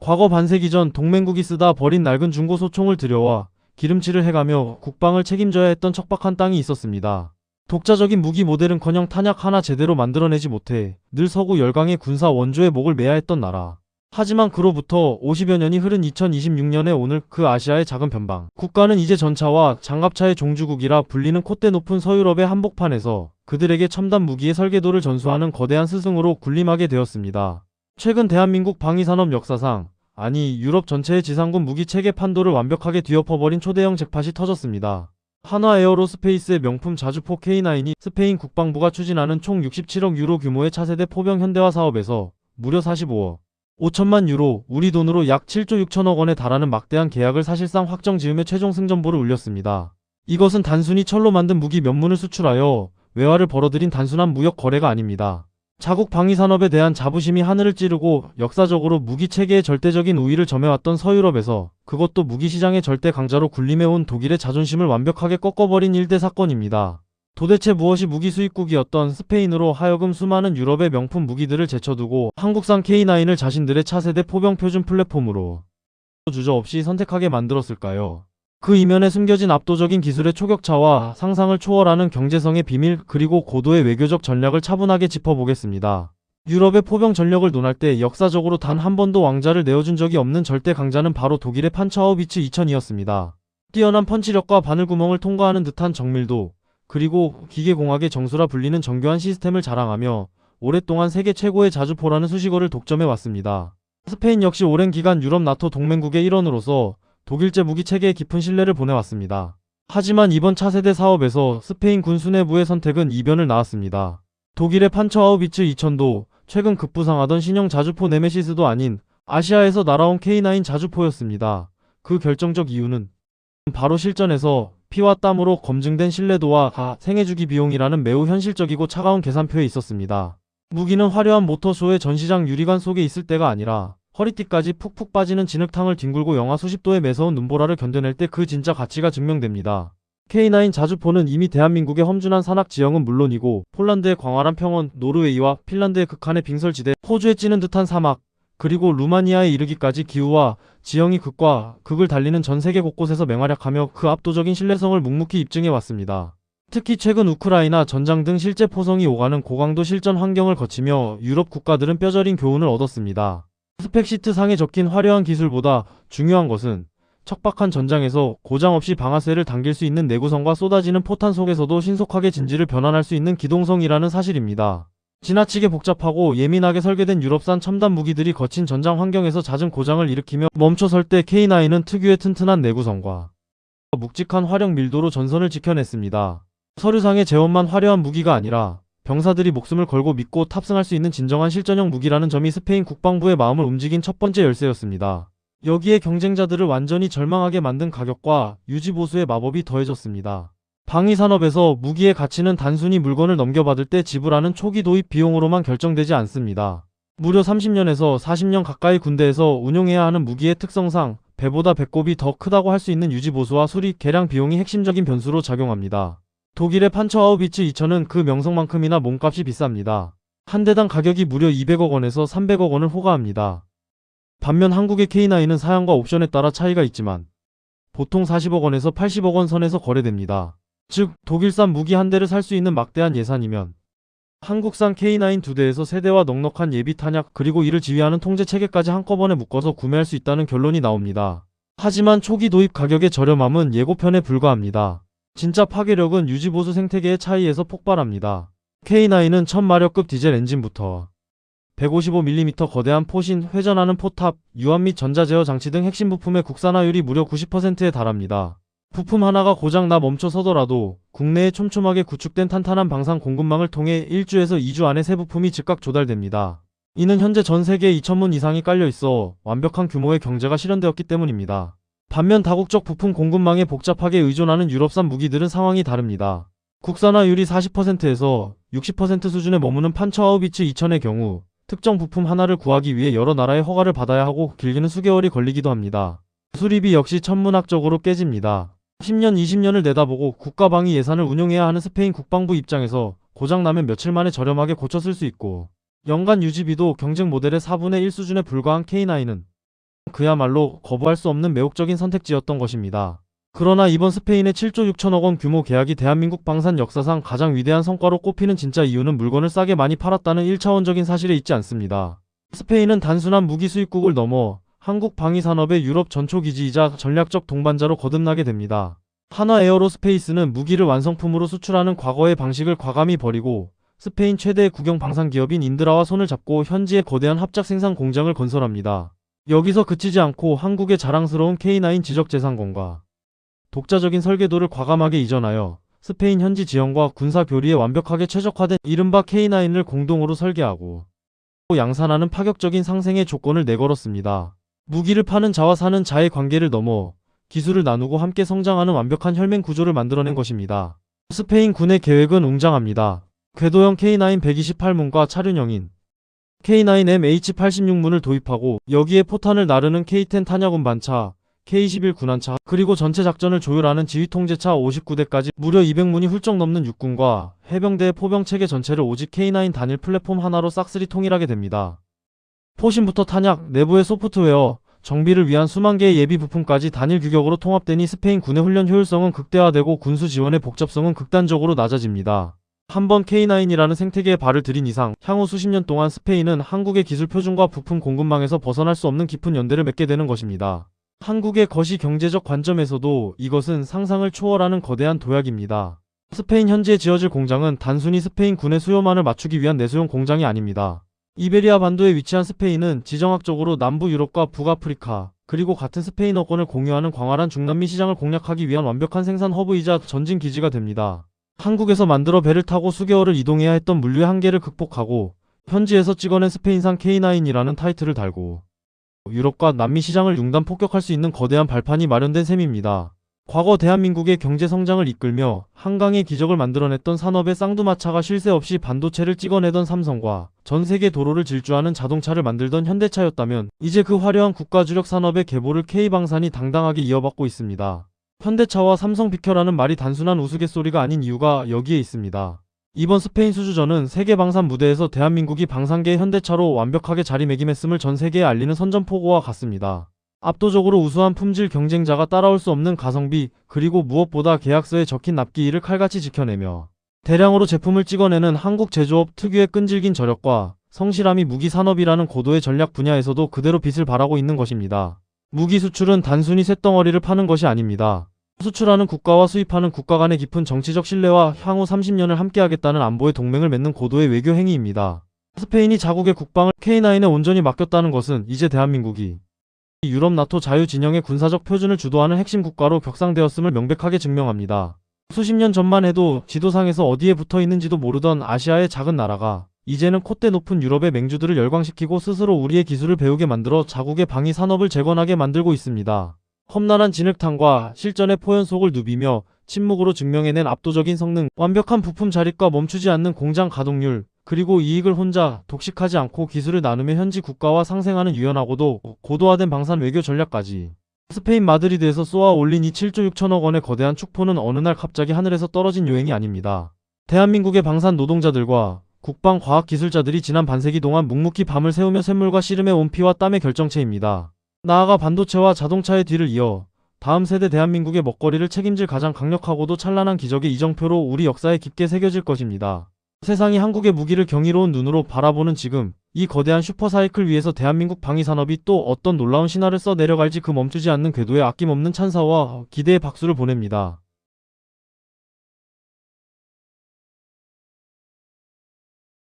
과거 반세기 전 동맹국이 쓰다 버린 낡은 중고 소총을 들여와 기름칠을 해가며 국방을 책임져야 했던 척박한 땅이 있었습니다. 독자적인 무기 모델은커녕 탄약 하나 제대로 만들어내지 못해 늘 서구 열강의 군사 원조의 목을 매야 했던 나라. 하지만 그로부터 50여 년이 흐른 2026년의 오늘 그 아시아의 작은 변방. 국가는 이제 전차와 장갑차의 종주국이라 불리는 콧대 높은 서유럽의 한복판에서 그들에게 첨단 무기의 설계도를 전수하는 거대한 스승으로 군림하게 되었습니다. 최근 대한민국 방위산업 역사상, 아니 유럽 전체의 지상군 무기 체계 판도를 완벽하게 뒤엎어버린 초대형 잭팟이 터졌습니다. 한화 에어로스페이스의 명품 자주포 K9이 스페인 국방부가 추진하는 총 67억 유로 규모의 차세대 포병 현대화 사업에서 무려 45억 5천만 유로, 우리 돈으로 약 7조 6천억 원에 달하는 막대한 계약을 사실상 확정 지으며 최종 승전보를 울렸습니다. 이것은 단순히 철로 만든 무기 몇 문을 수출하여 외화를 벌어들인 단순한 무역 거래가 아닙니다. 자국 방위산업에 대한 자부심이 하늘을 찌르고 역사적으로 무기 체계의 절대적인 우위를 점해왔던 서유럽에서 그것도 무기 시장의 절대 강자로 군림해온 독일의 자존심을 완벽하게 꺾어버린 일대 사건입니다. 도대체 무엇이 무기 수입국이었던 스페인으로 하여금 수많은 유럽의 명품 무기들을 제쳐두고 한국산 K9을 자신들의 차세대 포병 표준 플랫폼으로 주저없이 선택하게 만들었을까요? 그 이면에 숨겨진 압도적인 기술의 초격차와 상상을 초월하는 경제성의 비밀, 그리고 고도의 외교적 전략을 차분하게 짚어보겠습니다. 유럽의 포병 전력을 논할 때 역사적으로 단 한 번도 왕자를 내어준 적이 없는 절대 강자는 바로 독일의 판처하우비츠 2000이었습니다. 뛰어난 펀치력과 바늘구멍을 통과하는 듯한 정밀도, 그리고 기계공학의 정수라 불리는 정교한 시스템을 자랑하며 오랫동안 세계 최고의 자주포라는 수식어를 독점해왔습니다. 스페인 역시 오랜 기간 유럽 나토 동맹국의 일원으로서 독일제 무기 체계에 깊은 신뢰를 보내왔습니다. 하지만 이번 차세대 사업에서 스페인 군 수뇌부의 선택은 이변을 낳았습니다. 독일의 판처하우비츠 2000도 최근 급부상하던 신형 자주포 네메시스도 아닌 아시아에서 날아온 K9 자주포였습니다. 그 결정적 이유는 바로 실전에서 피와 땀으로 검증된 신뢰도와 생애주기 비용이라는 매우 현실적이고 차가운 계산표에 있었습니다. 무기는 화려한 모터쇼의 전시장 유리관 속에 있을 때가 아니라 허리띠까지 푹푹 빠지는 진흙탕을 뒹굴고 영하 수십 도의 매서운 눈보라를 견뎌낼 때 그 진짜 가치가 증명됩니다. K9 자주포는 이미 대한민국의 험준한 산악 지형은 물론이고 폴란드의 광활한 평원, 노르웨이와 핀란드의 극한의 빙설지대, 호주에 찌는 듯한 사막, 그리고 루마니아에 이르기까지 기후와 지형이 극과 극을 달리는 전 세계 곳곳에서 맹활약하며 그 압도적인 신뢰성을 묵묵히 입증해왔습니다. 특히 최근 우크라이나 전장 등 실제 포성이 오가는 고강도 실전 환경을 거치며 유럽 국가들은 뼈저린 교훈을 얻었습니다. 스펙시트 상에 적힌 화려한 기술보다 중요한 것은 척박한 전장에서 고장 없이 방아쇠를 당길 수 있는 내구성과 쏟아지는 포탄 속에서도 신속하게 진지를 변환할 수 있는 기동성이라는 사실입니다. 지나치게 복잡하고 예민하게 설계된 유럽산 첨단 무기들이 거친 전장 환경에서 잦은 고장을 일으키며 멈춰설 때 K9은 특유의 튼튼한 내구성과 묵직한 화력 밀도로 전선을 지켜냈습니다. 서류상의 재원만 화려한 무기가 아니라 병사들이 목숨을 걸고 믿고 탑승할 수 있는 진정한 실전형 무기라는 점이 스페인 국방부의 마음을 움직인 첫 번째 열쇠였습니다. 여기에 경쟁자들을 완전히 절망하게 만든 가격과 유지보수의 마법이 더해졌습니다. 방위산업에서 무기의 가치는 단순히 물건을 넘겨받을 때 지불하는 초기 도입 비용으로만 결정되지 않습니다. 무려 30년에서 40년 가까이 군대에서 운용해야 하는 무기의 특성상 배보다 배꼽이 더 크다고 할 수 있는 유지보수와 수리, 개량 비용이 핵심적인 변수로 작용합니다. 독일의 판처하우비츠 2000은 그 명성만큼이나 몸값이 비쌉니다. 한 대당 가격이 무려 200억 원에서 300억 원을 호가합니다. 반면 한국의 K9은 사양과 옵션에 따라 차이가 있지만 보통 40억 원에서 80억 원 선에서 거래됩니다. 즉 독일산 무기 한 대를 살 수 있는 막대한 예산이면 한국산 K9 두 대에서 세대와 넉넉한 예비 탄약 그리고 이를 지휘하는 통제 체계까지 한꺼번에 묶어서 구매할 수 있다는 결론이 나옵니다. 하지만 초기 도입 가격의 저렴함은 예고편에 불과합니다. 진짜 파괴력은 유지보수 생태계의 차이에서 폭발합니다. K9은 1000마력급 디젤 엔진부터 155mm 거대한 포신, 회전하는 포탑, 유압 및 전자제어 장치 등 핵심 부품의 국산화율이 무려 90%에 달합니다. 부품 하나가 고장나 멈춰서더라도 국내에 촘촘하게 구축된 탄탄한 방산 공급망을 통해 1주에서 2주 안에 새 부품이 즉각 조달됩니다. 이는 현재 전 세계에 2000문 이상이 깔려 있어 완벽한 규모의 경제가 실현되었기 때문입니다. 반면 다국적 부품 공급망에 복잡하게 의존하는 유럽산 무기들은 상황이 다릅니다. 국산화율이 40%에서 60% 수준에 머무는 판처하우비츠 2000의 경우 특정 부품 하나를 구하기 위해 여러 나라의 허가를 받아야 하고 길게는 수개월이 걸리기도 합니다. 수리비 역시 천문학적으로 깨집니다. 10년, 20년을 내다보고 국가방위 예산을 운용해야 하는 스페인 국방부 입장에서 고장나면 며칠 만에 저렴하게 고쳐 쓸 수 있고 연간 유지비도 경쟁 모델의 4분의 1 수준에 불과한 K9은 그야말로 거부할 수 없는 매혹적인 선택지였던 것입니다. 그러나 이번 스페인의 7조 6천억 원 규모 계약이 대한민국 방산 역사상 가장 위대한 성과로 꼽히는 진짜 이유는 물건을 싸게 많이 팔았다는 1차원적인 사실에 있지 않습니다. 스페인은 단순한 무기 수입국을 넘어 한국 방위산업의 유럽 전초기지이자 전략적 동반자로 거듭나게 됩니다. 한화 에어로스페이스는 무기를 완성품으로 수출하는 과거의 방식을 과감히 버리고 스페인 최대의 국영 방산 기업인 인드라와 손을 잡고 현지에 거대한 합작 생산 공장을 건설합니다. 여기서 그치지 않고 한국의 자랑스러운 K9 지적재산권과 독자적인 설계도를 과감하게 이전하여 스페인 현지 지형과 군사 교리에 완벽하게 최적화된 이른바 K9을 공동으로 설계하고 양산하는 파격적인 상생의 조건을 내걸었습니다. 무기를 파는 자와 사는 자의 관계를 넘어 기술을 나누고 함께 성장하는 완벽한 혈맹 구조를 만들어낸 것입니다. 스페인 군의 계획은 웅장합니다. 궤도형 K9 128문과 차륜형인 K9 MH86문을 도입하고 여기에 포탄을 나르는 K10 탄약 운반차, K21 군안차, 그리고 전체 작전을 조율하는 지휘통제차 59대까지 무려 200문이 훌쩍 넘는 육군과 해병대의 포병 체계 전체를 오직 K9 단일 플랫폼 하나로 싹쓸이 통일하게 됩니다. 포신부터 탄약, 내부의 소프트웨어, 정비를 위한 수만 개의 예비 부품까지 단일 규격으로 통합되니 스페인 군의 훈련 효율성은 극대화되고 군수 지원의 복잡성은 극단적으로 낮아집니다. 한번 K9이라는 생태계에 발을 들인 이상 향후 수십 년 동안 스페인은 한국의 기술 표준과 부품 공급망에서 벗어날 수 없는 깊은 연대를 맺게 되는 것입니다. 한국의 거시 경제적 관점에서도 이것은 상상을 초월하는 거대한 도약입니다. 스페인 현지에 지어질 공장은 단순히 스페인 군의 수요만을 맞추기 위한 내수용 공장이 아닙니다. 이베리아 반도에 위치한 스페인은 지정학적으로 남부 유럽과 북아프리카, 그리고 같은 스페인어권을 공유하는 광활한 중남미 시장을 공략하기 위한 완벽한 생산 허브이자 전진 기지가 됩니다. 한국에서 만들어 배를 타고 수개월을 이동해야 했던 물류의 한계를 극복하고 현지에서 찍어낸 스페인산 K9이라는 타이틀을 달고 유럽과 남미 시장을 융단 폭격할 수 있는 거대한 발판이 마련된 셈입니다. 과거 대한민국의 경제 성장을 이끌며 한강의 기적을 만들어냈던 산업의 쌍두마차가 쉴 새 없이 반도체를 찍어내던 삼성과 전 세계 도로를 질주하는 자동차를 만들던 현대차였다면 이제 그 화려한 국가 주력 산업의 계보를 K방산이 당당하게 이어받고 있습니다. 현대차와 삼성 비켜라는 말이 단순한 우스갯소리가 아닌 이유가 여기에 있습니다. 이번 스페인 수주전은 세계 방산 무대에서 대한민국이 방산계의 현대차로 완벽하게 자리매김했음을 전 세계에 알리는 선전포고와 같습니다. 압도적으로 우수한 품질 경쟁자가 따라올 수 없는 가성비, 그리고 무엇보다 계약서에 적힌 납기일을 칼같이 지켜내며 대량으로 제품을 찍어내는 한국 제조업 특유의 끈질긴 저력과 성실함이 무기 산업이라는 고도의 전략 분야에서도 그대로 빛을 발하고 있는 것입니다. 무기 수출은 단순히 쇳덩어리를 파는 것이 아닙니다. 수출하는 국가와 수입하는 국가 간의 깊은 정치적 신뢰와 향후 30년을 함께하겠다는 안보의 동맹을 맺는 고도의 외교 행위입니다. 스페인이 자국의 국방을 K9에 온전히 맡겼다는 것은 이제 대한민국이 유럽 나토 자유진영의 군사적 표준을 주도하는 핵심 국가로 격상되었음을 명백하게 증명합니다. 수십 년 전만 해도 지도상에서 어디에 붙어 있는지도 모르던 아시아의 작은 나라가 이제는 콧대 높은 유럽의 맹주들을 열광시키고 스스로 우리의 기술을 배우게 만들어 자국의 방위 산업을 재건하게 만들고 있습니다. 험난한 진흙탕과 실전의 포연 속을 누비며 침묵으로 증명해낸 압도적인 성능, 완벽한 부품 자립과 멈추지 않는 공장 가동률, 그리고 이익을 혼자 독식하지 않고 기술을 나누며 현지 국가와 상생하는 유연하고도 고도화된 방산 외교 전략까지 스페인 마드리드에서 쏘아 올린 이 7조 6천억 원의 거대한 축포는 어느 날 갑자기 하늘에서 떨어진 요행이 아닙니다. 대한민국의 방산 노동자들과 국방 과학 기술자들이 지난 반세기 동안 묵묵히 밤을 새우며 샘물과 씨름의 온 피와 땀의 결정체입니다. 나아가 반도체와 자동차의 뒤를 이어 다음 세대 대한민국의 먹거리를 책임질 가장 강력하고도 찬란한 기적의 이정표로 우리 역사에 깊게 새겨질 것입니다. 세상이 한국의 무기를 경이로운 눈으로 바라보는 지금, 이 거대한 슈퍼사이클 위에서 대한민국 방위산업이 또 어떤 놀라운 신화를 써 내려갈지 그 멈추지 않는 궤도에 아낌없는 찬사와 기대의 박수를 보냅니다.